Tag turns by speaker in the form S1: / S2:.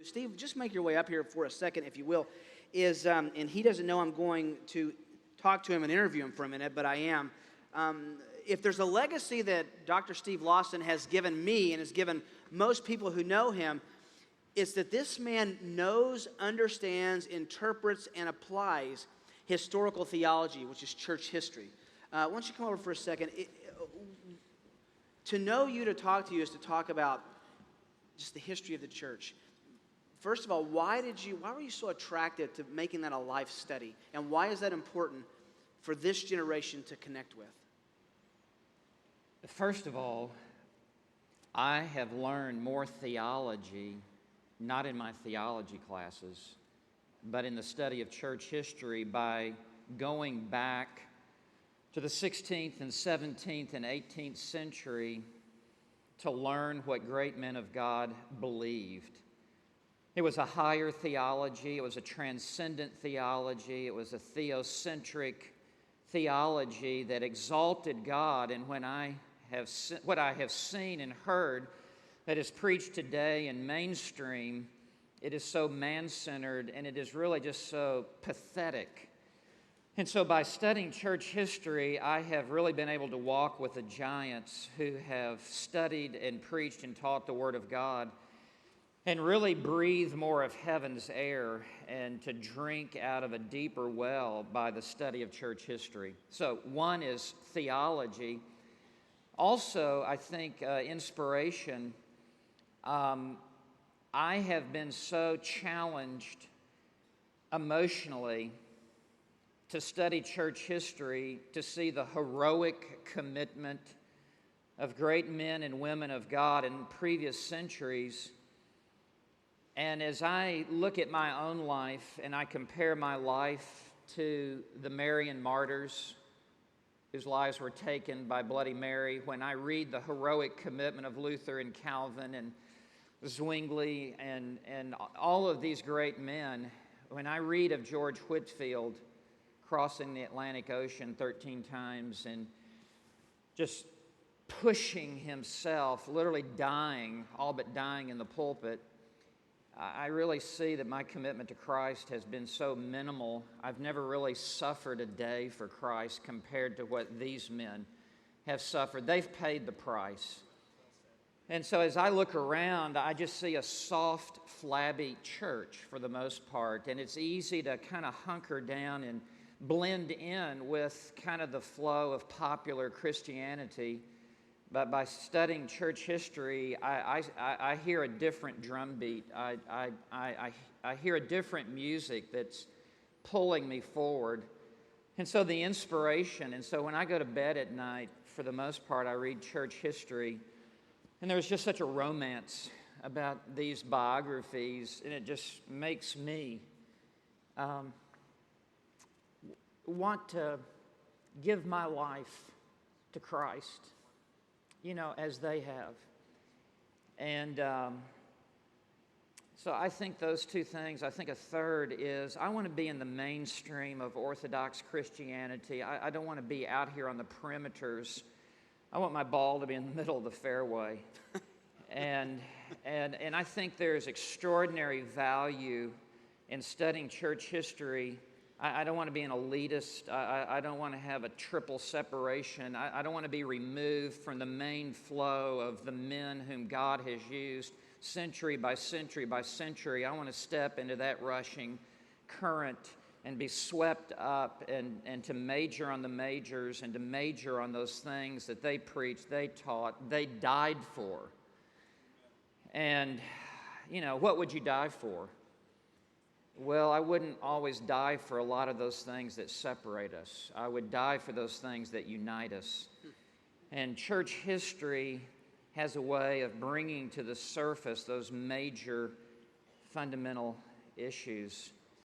S1: Steve, just make your way up here for a second, if you will. And he doesn't know I'm going to talk to him and interview him for a minute, but I am. If there's a legacy that Dr. Steve Lawson has given me and has given most people who know him, it's that this man knows, understands, interprets, and applies historical theology, which is church history. Why don't you come over for a second? To know you, to talk to you, is to talk about just the history of the church. First of all, why were you so attracted to making that a life study? And why is that important for this generation to connect with?
S2: First of all, I have learned more theology, not in my theology classes, but in the study of church history by going back to the 16th and 17th and 18th century to learn what great men of God believed. It was a higher theology, it was a transcendent theology, it was a theocentric theology that exalted God. And what I have seen and heard that is preached today in mainstream, it is so man-centered and it is really just so pathetic. And so by studying church history, I have really been able to walk with the giants who have studied and preached and taught the Word of God, and really breathe more of heaven's air and to drink out of a deeper well by the study of church history. So one is theology. Also, I think inspiration. I have been so challenged emotionally to study church history, to see the heroic commitment of great men and women of God in previous centuries. And as I look at my own life and I compare my life to the Marian martyrs whose lives were taken by Bloody Mary, when I read the heroic commitment of Luther and Calvin and Zwingli and all of these great men, when I read of George Whitefield crossing the Atlantic Ocean 13 times and just pushing himself, literally dying, all but dying in the pulpit, I really see that my commitment to Christ has been so minimal. I've never really suffered a day for Christ compared to what these men have suffered. They've paid the price. And so as I look around, I just see a soft, flabby church for the most part. And it's easy to kind of hunker down and blend in with kind of the flow of popular Christianity. But by studying church history, I hear a different drumbeat. I hear a different music that's pulling me forward. And so the inspiration, and so when I go to bed at night, for the most part, I read church history. And there's just such a romance about these biographies, and it just makes me want to give my life to Christ, you know, as they have. And so I think those two things. I think a third is I want to be in the mainstream of Orthodox Christianity. I don't want to be out here on the perimeters. I want my ball to be in the middle of the fairway. and I think there's extraordinary value in studying church history. I don't want to be an elitist. I don't want to have a triple separation. I don't want to be removed from the main flow of the men whom God has used century by century by century. I want to step into that rushing current and be swept up and to major on the majors and to major on those things that they preached, they taught, they died for. And, you know, what would you die for? Well, I wouldn't always die for a lot of those things that separate us. I would die for those things that unite us. And church history has a way of bringing to the surface those major fundamental issues.